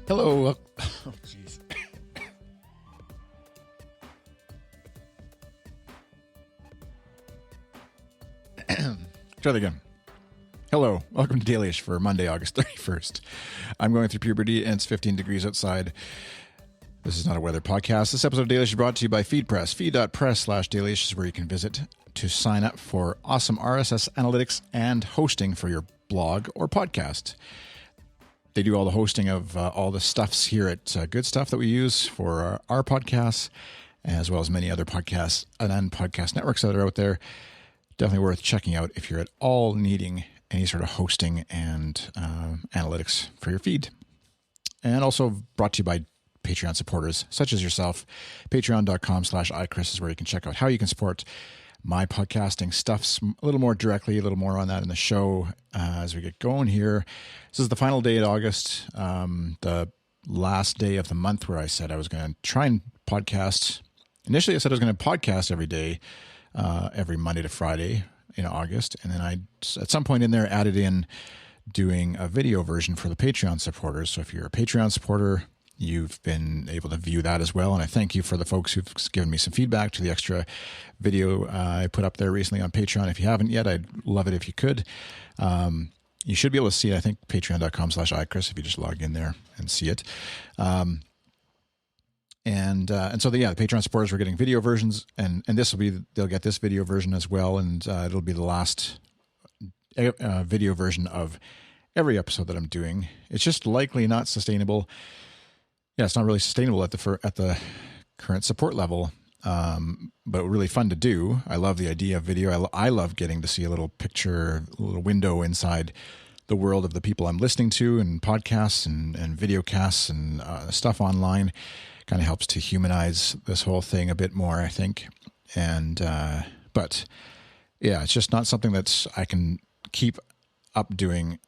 Hello. Oh, jeez. Try that again. Hello. Welcome to Dailyish for Monday, August 31st. I'm going through puberty and it's 15 degrees outside. This is not a weather podcast. This episode of Dailyish is brought to you by FeedPress. Feed.press/Dailyish is where you can visit to sign up for awesome RSS analytics and hosting for your blog or podcast. They do all the hosting of all the stuffs here at Good Stuff that we use for our podcasts, as well as many other podcasts and podcast networks that are out there. Definitely worth checking out if you're at all needing any sort of hosting and analytics for your feed. And also brought to you by Patreon supporters such as yourself. Patreon.com/iChris is where you can check out how you can support my podcasting stuffs a little more directly, a little more on that in the show as we get going here. This is the final day of August, the last day of the month where I said I was going to try and podcast. Initially, I said I was going to podcast every day, every Monday to Friday in August. And then I, at some point in there, added in doing a video version for the Patreon supporters. So if you're a Patreon supporter, you've been able to view that as well. And I thank you for the folks who've given me some feedback to the extra video I put up there recently on Patreon. If you haven't yet, I'd love it if you could. You should be able to see it, I think, patreon.com/iChris if you just log in there and see it. And so the Patreon supporters are getting video versions, and this will be, they'll get this video version as well. And it'll be the last video version of every episode that I'm doing. It's just likely not sustainable. Yeah, it's not really sustainable at the current support level, but really fun to do. I love the idea of video. I love getting to see a little picture, a little window inside the world of the people I'm listening to, and podcasts and video casts and stuff online. Kind of helps to humanize this whole thing a bit more, I think. And but yeah, it's just not something that I can keep up doing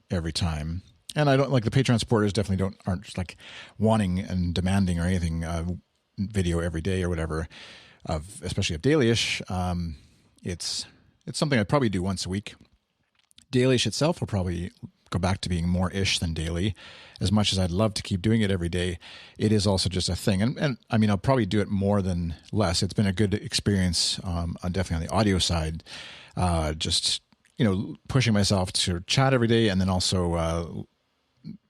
every time. And I don't like the Patreon supporters definitely aren't just like wanting and demanding or anything video every day or whatever especially of Dailyish. It's something I'd probably do once a week. Dailyish itself will probably go back to being more ish than daily. As much as I'd love to keep doing it every day, it is also just a thing. And I mean, I'll probably do it more than less. It's been a good experience definitely on the audio side. Just, pushing myself to chat every day, and then also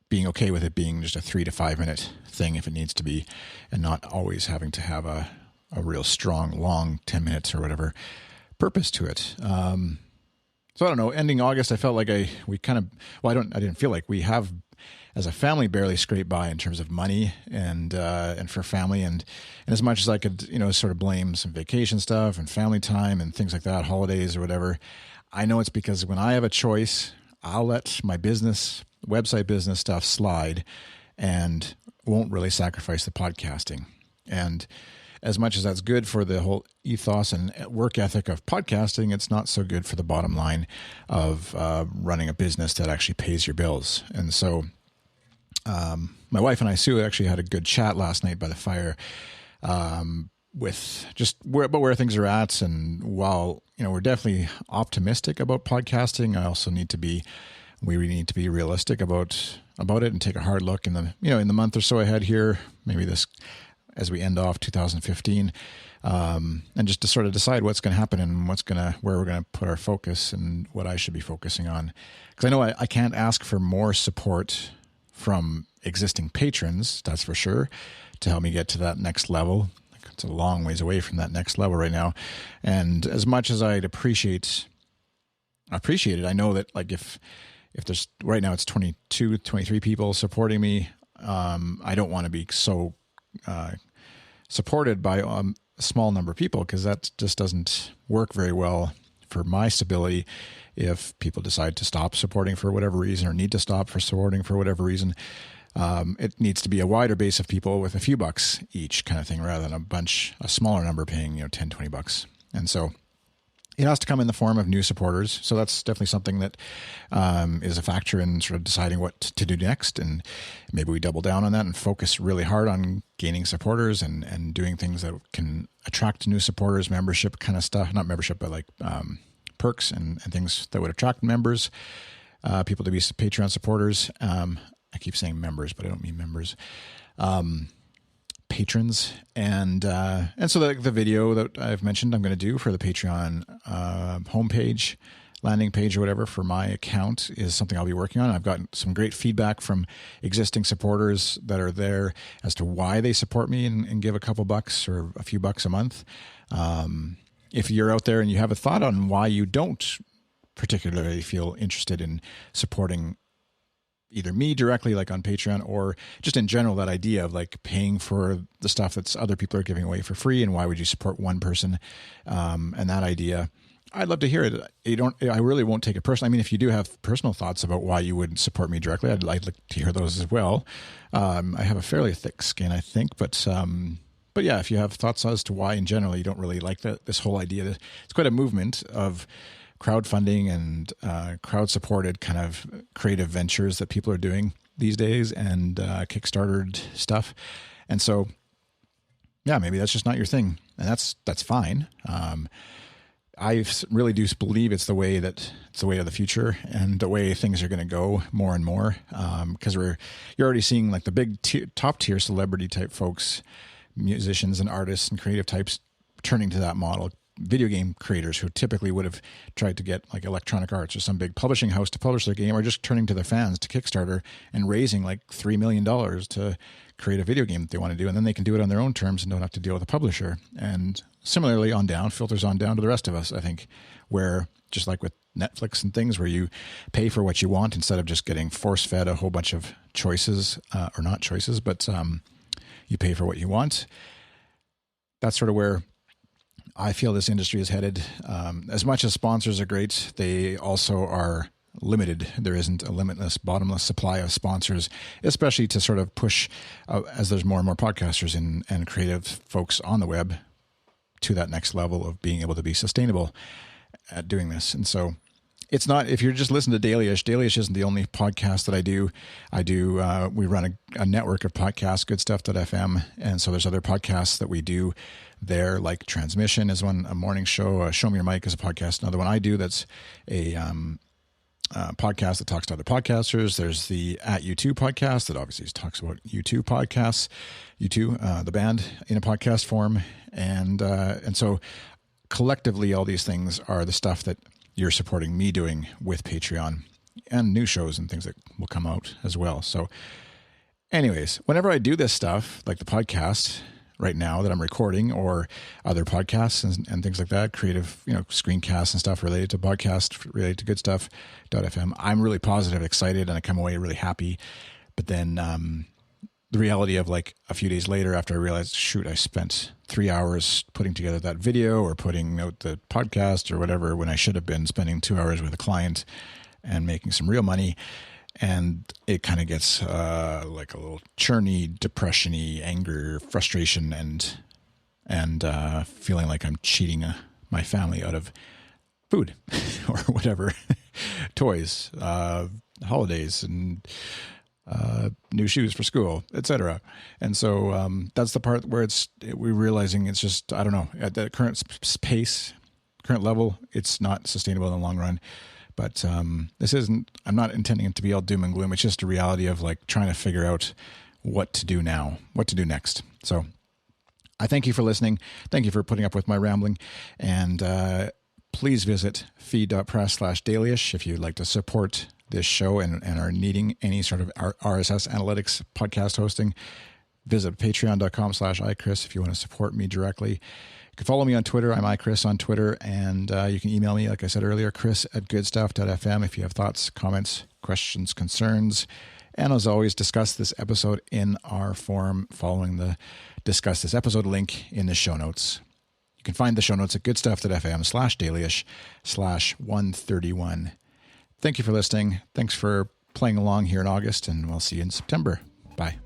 being okay with it being just a 3 to 5 minute thing if it needs to be, and not always having to have a real strong, long 10 minutes or whatever purpose to it. So I don't know, ending August, I felt like I didn't feel like we have as a family barely scraped by in terms of money and for family. And as much as I could, sort of blame some vacation stuff and family time and things like that, holidays or whatever, I know it's because when I have a choice, I'll let my website business stuff slide and won't really sacrifice the podcasting. And as much as that's good for the whole ethos and work ethic of podcasting, it's not so good for the bottom line of running a business that actually pays your bills. And so my wife and I, Sue, actually had a good chat last night by the fire with just where things are at. And while, we're definitely optimistic about podcasting, I also we need to be realistic about it and take a hard look in the month or so ahead here, maybe this as we end off 2015, and just to sort of decide what's going to happen and where we're going to put our focus and what I should be focusing on. Because I know I can't ask for more support from existing patrons, that's for sure, to help me get to that next level. It's a long ways away from that next level right now. And as much as I'd appreciate it, I know that like if there's right now it's 22, 23 people supporting me, I don't want to be so supported by a small number of people, because that just doesn't work very well for my stability. If people decide to stop supporting for whatever reason, or need to stop for supporting for whatever reason, it needs to be a wider base of people with a few bucks each kind of thing, rather than a smaller number paying, $10, $20. And so it has to come in the form of new supporters. So that's definitely something that is a factor in sort of deciding what to do next. And maybe we double down on that and focus really hard on gaining supporters and doing things that can attract new supporters, membership kind of stuff. Not membership, but like perks and things that would attract members, people to be Patreon supporters. I keep saying members, but I don't mean members. Patrons. And so the video that I've mentioned I'm going to do for the Patreon homepage, landing page or whatever for my account is something I'll be working on. I've gotten some great feedback from existing supporters that are there as to why they support me and give a couple bucks or a few bucks a month. If you're out there and you have a thought on why you don't particularly feel interested in supporting either me directly, like on Patreon, or just in general, that idea of like paying for the stuff that's other people are giving away for free, and why would you support one person? And that idea, I'd love to hear it. I really won't take it personally. I mean, if you do have personal thoughts about why you wouldn't support me directly, I'd like to hear those as well. I have a fairly thick skin, I think, but yeah, if you have thoughts as to why in general you don't really like this whole idea, it's quite a movement of crowdfunding and crowd-supported kind of creative ventures that people are doing these days, and Kickstartered stuff. And so, yeah, maybe that's just not your thing, and that's fine. I really do believe it's the way of the future, and the way things are going to go more and more. Because you're already seeing like the big top tier celebrity type folks, musicians and artists and creative types turning to that model. Video game creators who typically would have tried to get like Electronic Arts or some big publishing house to publish their game are just turning to their fans to Kickstarter and raising like $3 million to create a video game that they want to do. And then they can do it on their own terms and don't have to deal with a publisher. And similarly on down, filters on down to the rest of us, I think, where just like with Netflix and things where you pay for what you want instead of just getting force fed a whole bunch of choices, or not choices, but you pay for what you want. That's sort of where I feel this industry is headed. As much as sponsors are great, they also are limited. There isn't a limitless, bottomless supply of sponsors, especially to sort of push, as there's more and more podcasters and creative folks on the web, to that next level of being able to be sustainable at doing this. And so it's not, if you're just listening to Dailyish isn't the only podcast that I do. We run a network of podcasts, goodstuff.fm. And so there's other podcasts that we do there, like Transmission is one, a morning show. Show Me Your Mic is a podcast. Another one I do that's a podcast that talks to other podcasters. There's the At U2 podcast that obviously talks about U2 podcasts, U2, the band, in a podcast form. And so collectively, all these things are the stuff that you're supporting me doing with Patreon, and new shows and things that will come out as well. So anyways, whenever I do this stuff, like the podcast right now that I'm recording, or other podcasts and things like that, creative, screencasts and stuff related to podcast, related to goodstuff.fm, I'm really positive, excited, and I come away really happy. But then the reality of like a few days later, after I realized, shoot, I spent 3 hours putting together that video or putting out the podcast or whatever, when I should have been spending 2 hours with a client and making some real money. And it kind of gets like a little churny, depression-y, anger, frustration, and feeling like I'm cheating my family out of food or whatever, toys, holidays, and new shoes for school, etc. And so that's the part where we're realizing it's just, I don't know, at the current pace, current level, it's not sustainable in the long run. But I'm not intending it to be all doom and gloom. It's just a reality of like trying to figure out what to do now, what to do next. So I thank you for listening. Thank you for putting up with my rambling. And please visit feed.press/Dailyish if you'd like to support this show and are needing any sort of RSS analytics podcast hosting. Visit patreon.com/iChris if you want to support me directly. You can follow me on Twitter. I'm iChris on Twitter. And you can email me, like I said earlier, chris@goodstuff.fm if you have thoughts, comments, questions, concerns. And as always, discuss this episode in our forum following the Discuss This Episode link in the show notes. You can find the show notes at goodstuff.fm/Dailyish/131. Thank you for listening. Thanks for playing along here in August, and we'll see you in September. Bye.